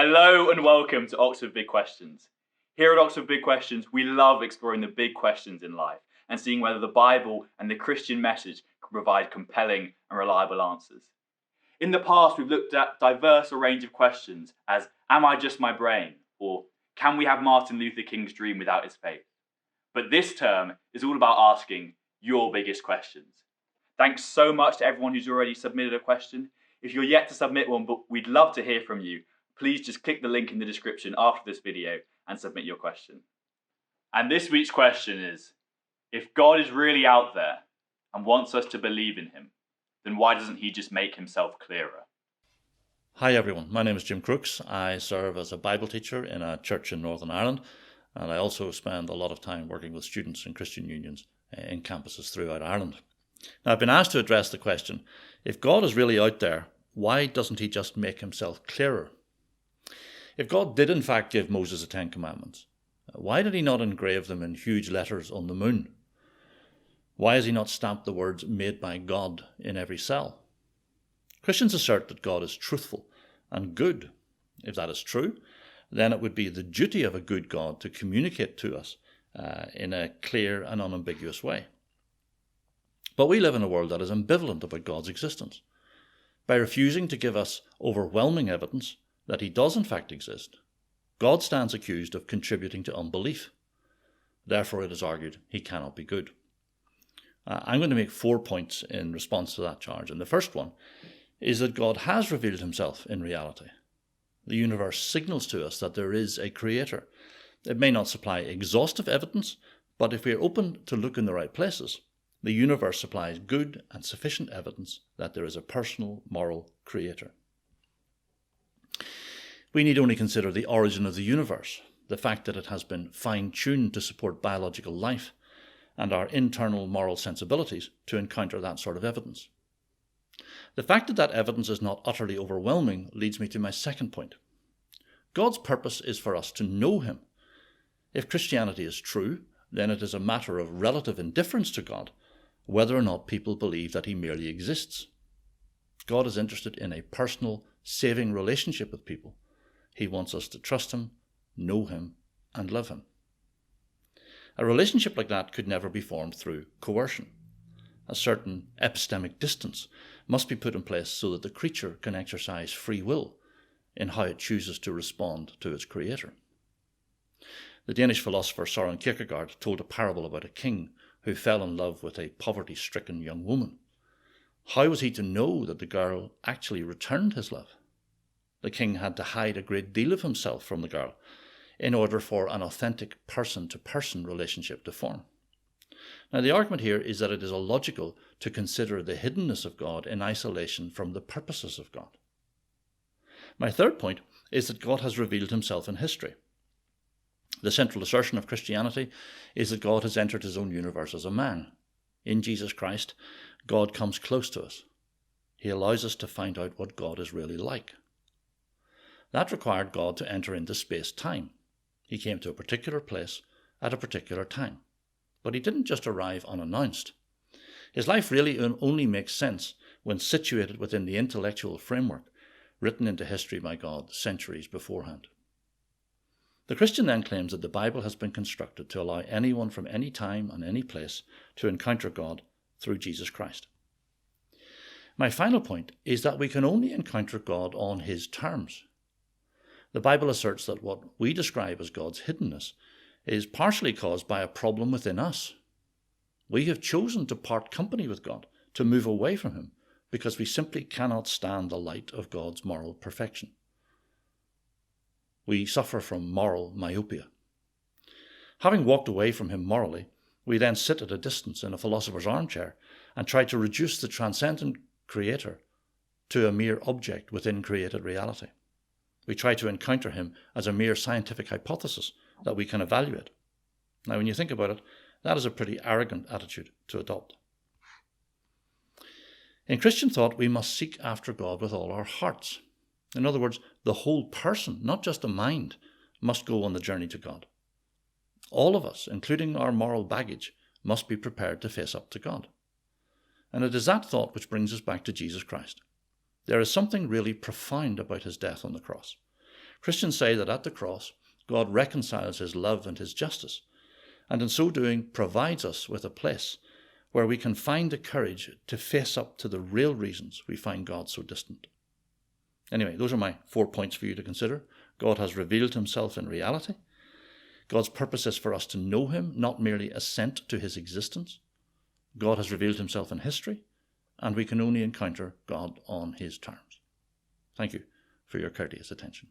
Hello and welcome to Oxford Big Questions. Here at Oxford Big Questions, we love exploring the big questions in life and seeing whether the Bible and the Christian message can provide compelling and reliable answers. In the past, we've looked at diverse range of questions as, am I just my brain? Or, can we have Martin Luther King's dream without his faith? But this term is all about asking your biggest questions. Thanks so much to everyone who's already submitted a question. If you're yet to submit one, but we'd love to hear from you, please just click the link in the description after this video and submit your question. And this week's question is, if God is really out there and wants us to believe in him, then why doesn't he just make himself clearer? Hi everyone, my name is Jim Crookes. I serve as a Bible teacher in a church in Northern Ireland, and I also spend a lot of time working with students in Christian unions in campuses throughout Ireland. Now, I've been asked to address the question, if God is really out there, why doesn't he just make himself clearer? If God did in fact give Moses the Ten Commandments, why did he not engrave them in huge letters on the moon? Why has he not stamped the words "made by God" in every cell? Christians assert that God is truthful and good. If that is true, then it would be the duty of a good God to communicate to us in a clear and unambiguous way. But we live in a world that is ambivalent about God's existence. By refusing to give us overwhelming evidence that he does in fact exist, God stands accused of contributing to unbelief. Therefore, it is argued he cannot be good. I'm going to make 4 points in response to that charge. And the first one is that God has revealed himself in reality. The universe signals to us that there is a creator. It may not supply exhaustive evidence, but if we are open to look in the right places, the universe supplies good and sufficient evidence that there is a personal, moral creator. We need only consider the origin of the universe, the fact that it has been fine-tuned to support biological life, and our internal moral sensibilities to encounter that sort of evidence. The fact that that evidence is not utterly overwhelming leads me to my second point. God's purpose is for us to know him. If Christianity is true, then it is a matter of relative indifference to God whether or not people believe that he merely exists. God is interested in a personal, saving relationship with people. He wants us to trust him, know him, and love him. A relationship like that could never be formed through coercion. A certain epistemic distance must be put in place so that the creature can exercise free will in how it chooses to respond to its creator. The Danish philosopher Søren Kierkegaard told a parable about a king who fell in love with a poverty-stricken young woman. How was he to know that the girl actually returned his love? The king had to hide a great deal of himself from the girl in order for an authentic person-to-person relationship to form. Now, the argument here is that it is illogical to consider the hiddenness of God in isolation from the purposes of God. My third point is that God has revealed himself in history. The central assertion of Christianity is that God has entered his own universe as a man. In Jesus Christ, God comes close to us. He allows us to find out what God is really like. That required God to enter into space-time. He came to a particular place at a particular time. But he didn't just arrive unannounced. His life really only makes sense when situated within the intellectual framework written into history by God centuries beforehand. The Christian then claims that the Bible has been constructed to allow anyone from any time and any place to encounter God through Jesus Christ. My final point is that we can only encounter God on his terms. The Bible asserts that what we describe as God's hiddenness is partially caused by a problem within us. We have chosen to part company with God, to move away from him, because we simply cannot stand the light of God's moral perfection. We suffer from moral myopia. Having walked away from him morally, we then sit at a distance in a philosopher's armchair and try to reduce the transcendent creator to a mere object within created reality. We try to encounter him as a mere scientific hypothesis that we can evaluate. Now, when you think about it, that is a pretty arrogant attitude to adopt. In Christian thought, we must seek after God with all our hearts. In other words, the whole person, not just the mind, must go on the journey to God. All of us, including our moral baggage, must be prepared to face up to God. And it is that thought which brings us back to Jesus Christ. There is something really profound about his death on the cross. Christians say that at the cross, God reconciles his love and his justice, and in so doing provides us with a place where we can find the courage to face up to the real reasons we find God so distant. Anyway, those are my 4 points for you to consider. God has revealed himself in reality. God's purpose is for us to know him, not merely assent to his existence. God has revealed himself in history, and we can only encounter God on his terms. Thank you for your courteous attention.